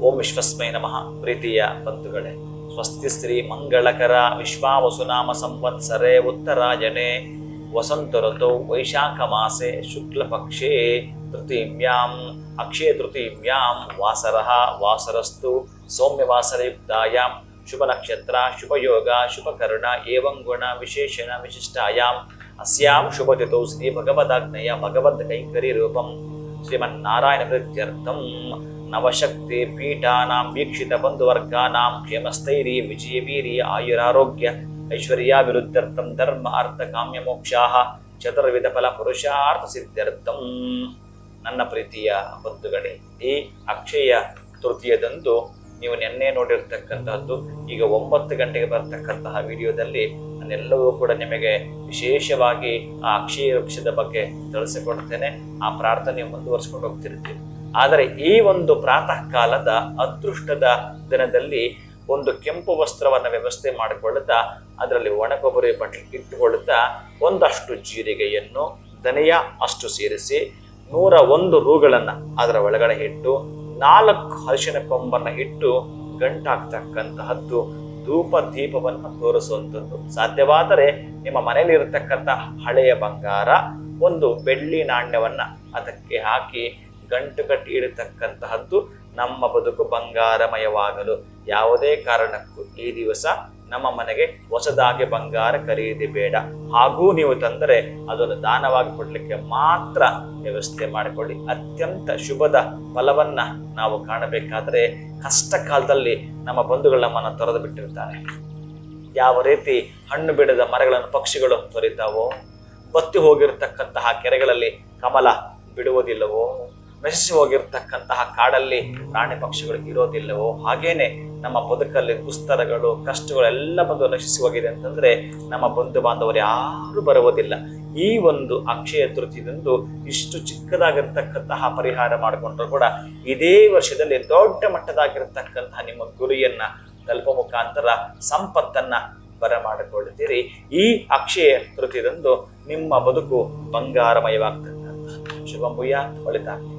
ಓಂ ವಿಶ್ವಸ್ಮೈ ನಮಃ. ಪ್ರೀತಿಯ ಬಂಧುಗಳೇ, ಸ್ವಸ್ತಿ ಶ್ರೀ ಮಂಗಳಕರ ವಿಶ್ವಾವಸುನಾಮ ಸಂವತ್ಸರೆ ಉತ್ತರಾಯಣೆ ವಸಂತ ಋತೌ ವೈಶಾಖ ಮಾಸೆ ಶುಕ್ಲ ಪಕ್ಷೇ ತೃತೀಯಾಂ ಅಕ್ಷಯ ತೃತೀಯಾಂ ವಾಸರಃ ವಾಸರಸ್ತು ಸೌಮ್ಯವಾಸರಯುಕ್ತಾಯಾಂ ಶುಭ ನಕ್ಷತ್ರ ಶುಭಯೋಗ ಶುಭಕರ್ಣ ಏವಂ ಗುಣ ವಿಶೇಷಣ ವಿಶಿಷ್ಟಾಯಾಂ ಅಸ್ಯಾಂ ಶುಭತಿಥೌ ಶ್ರೀ ಭಗವದಾಜ್ಞೆಯ ಭಗವದ್ ಕೈಂಕರ್ಯ ರೂಪಂ ಶ್ರೀಮನ್ನಾರಾಯಣ ಪ್ರೀತ್ಯರ್ಥಂ ನವಶಕ್ತಿ ಪೀಠಾನಾಂ ವೀಕ್ಷಿತ ಬಂಧುವರ್ಗಾನಾಂ ಕ್ಷೇಮಸ್ಥೈರ್ಯ ವಿಜಯವೀರ್ಯ ಆಯುರಾರೋಗ್ಯ ಐಶ್ವರ್ಯ ವಿರುದ್ಧರ್ಥಂ ಧರ್ಮ ಅರ್ಥ ಕಾಮ್ಯ ಮೋಕ್ಷಾಃ ಚತುರ್ವಿಧ ಫಲ ಪುರುಷಾರ್ಥ ಸಿದ್ಧ್ಯರ್ಥಂ. ನನ್ನ ಪ್ರೀತಿಯ ಬಂಧುಗಳೇ, ಈ ಅಕ್ಷಯ ತೃತೀಯದಂದು ನೀವು ನಿನ್ನೆ ನೋಡಿರ್ತಕ್ಕಂತಹದ್ದು ಈಗ 9 ಗಂಟೆಗೆ ಬರ್ತಕ್ಕಂತಹ ವಿಡಿಯೋದಲ್ಲಿ ನಾನೆಲ್ಲವೂ ಕೂಡ ನಿಮಗೆ ವಿಶೇಷವಾಗಿ ಆ ಅಕ್ಷಯ ವೃಕ್ಷದ ಬಗ್ಗೆ ತಿಳಿಸಿಕೊಡ್ತೇನೆ. ಆ ಪ್ರಾರ್ಥನೆ ಮುಂದುವರಿಸಿಕೊಂಡು ಹೋಗ್ತಿರ್ತೀವಿ. ಆದರೆ ಈ ಒಂದು ಪ್ರಾತಃ ಕಾಲದ ಅದೃಷ್ಟದ ದಿನದಲ್ಲಿ ಒಂದು ಕೆಂಪು ವಸ್ತ್ರವನ್ನು ವ್ಯವಸ್ಥೆ ಮಾಡಿಕೊಳ್ಳುತ್ತಾ ಅದರಲ್ಲಿ ಒಣಕೊಬ್ಬರಿ ಬಟ್ಟೆ ಇಟ್ಟುಕೊಳ್ಳುತ್ತಾ ಒಂದಷ್ಟು ಜೀರಿಗೆಯನ್ನು ಧನಿಯ ಅಷ್ಟು ಸೇರಿಸಿ 101 ರೂಗಳನ್ನು ಅದರ ಒಳಗಡೆ ಇಟ್ಟು 4 ಅರಿಶಿನ ಕೊಂಬನ್ನು ಇಟ್ಟು ಗಂಟಾಗ್ತಕ್ಕಂತಹದ್ದು ಧೂಪ ದೀಪವನ್ನು ತೋರಿಸುವಂಥದ್ದು. ಸಾಧ್ಯವಾದರೆ ನಿಮ್ಮ ಮನೆಯಲ್ಲಿ ಇರತಕ್ಕಂಥ ಹಳೆಯ ಬಂಗಾರ ಒಂದು ಬೆಳ್ಳಿ ನಾಣ್ಯವನ್ನ ಅದಕ್ಕೆ ಹಾಕಿ ಗಂಟು ಕಟ್ಟಿ ಇಡತಕ್ಕಂತಹದ್ದು ನಮ್ಮ ಬದುಕು ಬಂಗಾರಮಯವಾಗಲು. ಯಾವುದೇ ಕಾರಣಕ್ಕೂ ಈ ದಿವಸ ನಮ್ಮ ಮನೆಗೆ ಹೊಸದಾಗಿ ಬಂಗಾರ ಖರೀದಿ ಬೇಡ. ಹಾಗೂ ನೀವು ತಂದರೆ ಅದನ್ನು ದಾನವಾಗಿ ಕೊಡ್ಲಿಕ್ಕೆ ಮಾತ್ರ ವ್ಯವಸ್ಥೆ ಮಾಡಿಕೊಳ್ಳಿ. ಅತ್ಯಂತ ಶುಭದ ಫಲವನ್ನ ನಾವು ಕಾಣಬೇಕಾದ್ರೆ ಕಷ್ಟ ಕಾಲದಲ್ಲಿ ನಮ್ಮ ಬಂಧುಗಳು ನಮ್ಮನ್ನು ತೊರೆದು ಬಿಟ್ಟಿರ್ತಾರೆ. ಯಾವ ರೀತಿ ಹಣ್ಣು ಬಿಡದ ಮರಗಳನ್ನು ಪಕ್ಷಿಗಳು ತೊರಿತಾವೋ, ಬತ್ತಿ ಹೋಗಿರ್ತಕ್ಕಂತಹ ಕೆರೆಗಳಲ್ಲಿ ಕಮಲ ಬಿಡುವುದಿಲ್ಲವೋ, ನಶಿಸಿ ಹೋಗಿರ್ತಕ್ಕಂತಹ ಕಾಡಲ್ಲಿ ಪ್ರಾಣಿ ಪಕ್ಷಿಗಳು ಇರೋದಿಲ್ಲವೋ, ಹಾಗೇನೆ ನಮ್ಮ ಬದುಕಲ್ಲಿ ದುಸ್ತರಗಳು ಕಷ್ಟಗಳೆಲ್ಲ ಬಂದು ನಶಿಸಿ ಹೋಗಿದೆ ಅಂತಂದ್ರೆ ನಮ್ಮ ಬಂಧು ಬಾಂಧವರು ಯಾರು ಬರುವುದಿಲ್ಲ. ಈ ಒಂದು ಅಕ್ಷಯ ತೃತೀಯದಂದು ಇಷ್ಟು ಚಿಕ್ಕದಾಗಿರ್ತಕ್ಕಂತಹ ಪರಿಹಾರ ಮಾಡಿಕೊಂಡ್ರು ಕೂಡ ಇದೇ ವರ್ಷದಲ್ಲಿ ದೊಡ್ಡ ಮಟ್ಟದಾಗಿರ್ತಕ್ಕಂತಹ ನಿಮ್ಮ ಗುರಿಯನ್ನ ತಲುಪ ಮುಖಾಂತರ ಸಂಪತ್ತನ್ನ ಬರಮಾಡಿಕೊಳ್ಳುತ್ತೀರಿ. ಈ ಅಕ್ಷಯ ತೃತೀಯದಂದು ನಿಮ್ಮ ಬದುಕು ಬಂಗಾರಮಯವಾಗ್ತಕ್ಕಂತಹ ಶುಭ ಭೂಯಾತ್. ಒಳಿತಾಗಲಿ.